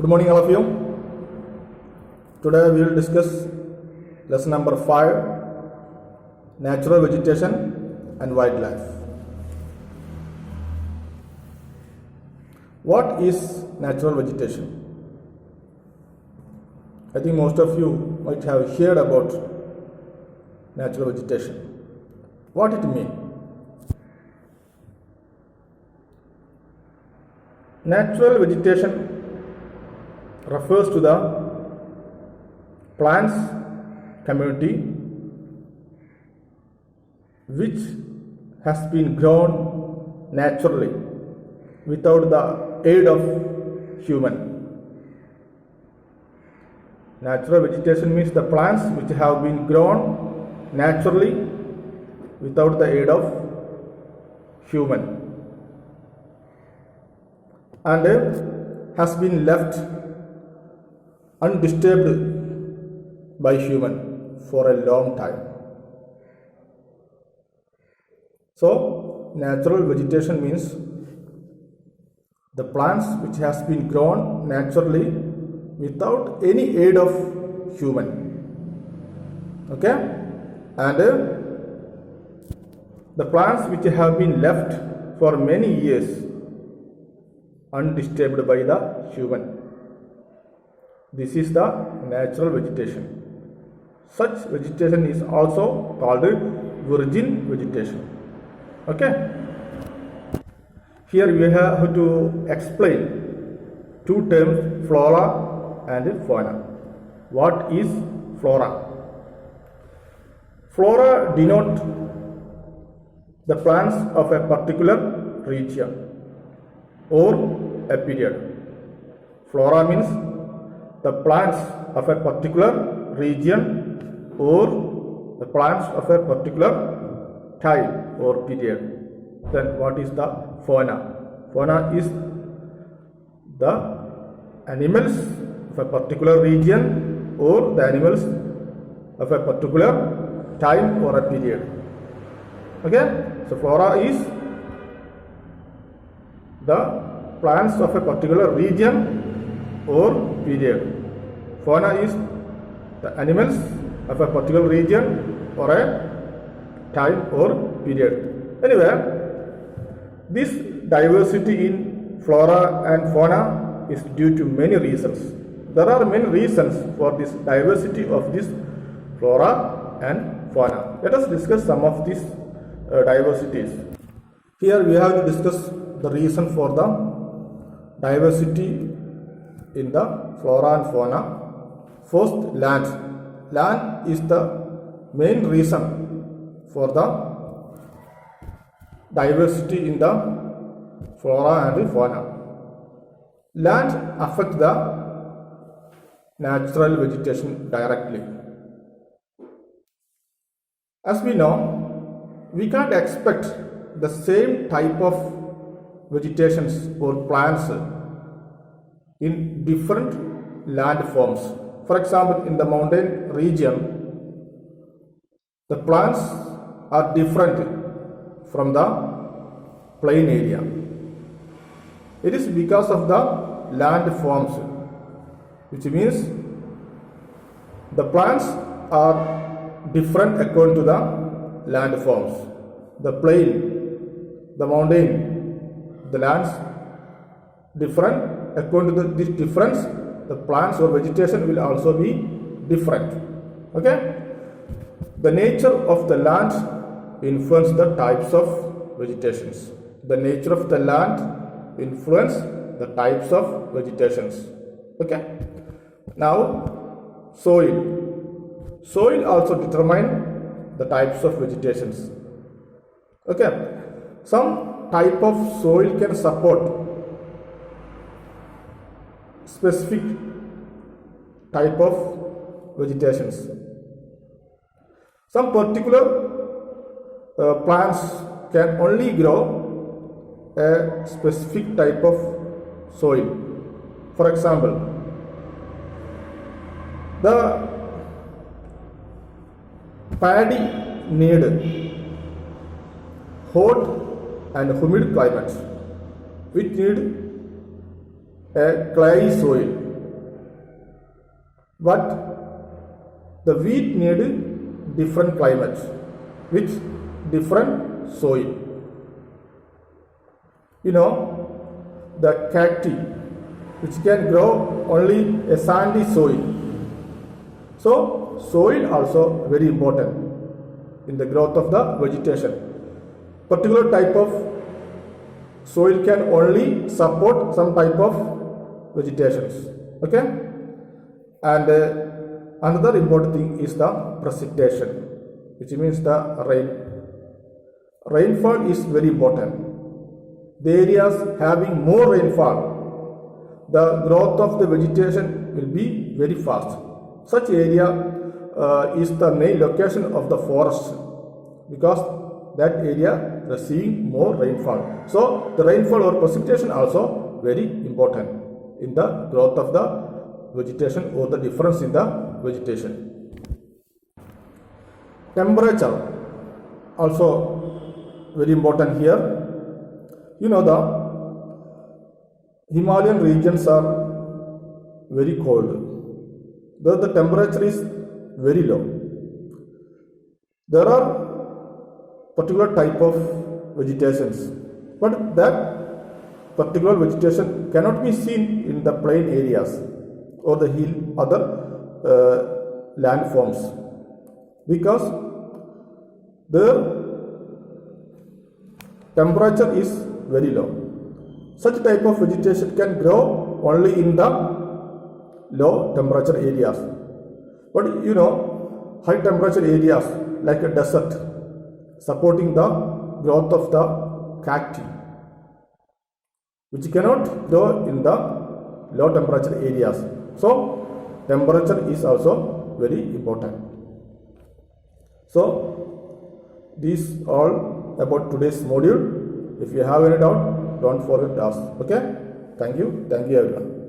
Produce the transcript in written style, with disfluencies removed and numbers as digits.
Good morning, all of you. Today we will discuss lesson number 5, natural vegetation and wildlife. What is natural vegetation? I think most of you might have heard about natural vegetation. What it means? Natural vegetation refers to the plants community which has been grown naturally without the aid of human. Natural vegetation means the plants which have been grown naturally without the aid of human and has been left undisturbed by human for a long time. So, natural vegetation means the plants which has been grown naturally without any aid of human. Okay? And the plants which have been left for many years undisturbed by the human. This is the natural vegetation. Such vegetation is also called virgin vegetation. Okay? Here we have to explain two terms, flora and fauna. What is flora? Flora denotes the plants of a particular region or a period. Flora means the plants of a particular region or the plants of a particular time or period. Then what is the fauna? Fauna is the animals of a particular region or the animals of a particular time or a period. Okay? So flora is the plants of a particular region or period. Fauna is the animals of a particular region or a time or period. Anyway, this diversity in flora and fauna is due to many reasons. There are many reasons for this diversity of this flora and fauna. Let us discuss some of these diversities. Here we have to discuss the reason for the diversity in the flora and fauna. First, land. Land is the main reason for the diversity in the flora and fauna. Land affects the natural vegetation directly. As we know, we can't expect the same type of vegetations or plants in different land forms. For example, in the mountain region, the plants are different from the plain area. It is because of the land forms, which means the plants are different according to the land forms. The plain, the mountain, the lands different. According to this difference, the plants or vegetation will also be different. Okay? The nature of the land influences the types of vegetations. The nature of the land influences the types of vegetations. Okay? Now, soil. Soil also determines the types of vegetations. Okay? Some type of soil can support specific type of vegetations. Some particular plants can only grow a specific type of soil. For example, the paddy need hot and humid climates, which need a clay soil. but the wheat need different climates with different soil. You know, the cacti which can grow only a sandy soil. So soil also very important in the growth of the vegetation. Particular type of soil can only support some type of vegetations. Okay, and another important thing is the precipitation, which means the rain. Rainfall is very important. The areas having more rainfall, the growth of the vegetation will be very fast. Such area is the main location of the forest, because that area receiving more rainfall. So the rainfall or precipitation also very important in the growth of the vegetation or the difference in the vegetation. Temperature also very important here. You know, the Himalayan regions are very cold, though the temperature is very low. There are particular type of vegetations, but that particular vegetation cannot be seen in the plain areas or the hill other landforms, because their temperature is very low. Such type of vegetation can grow only in the low temperature areas. But you know, high temperature areas like a desert supporting the growth of the cacti, which cannot grow in the low temperature areas. So temperature is also very important. So these all about today's module. If you have any doubt, don't forget to ask. Okay, thank you everyone.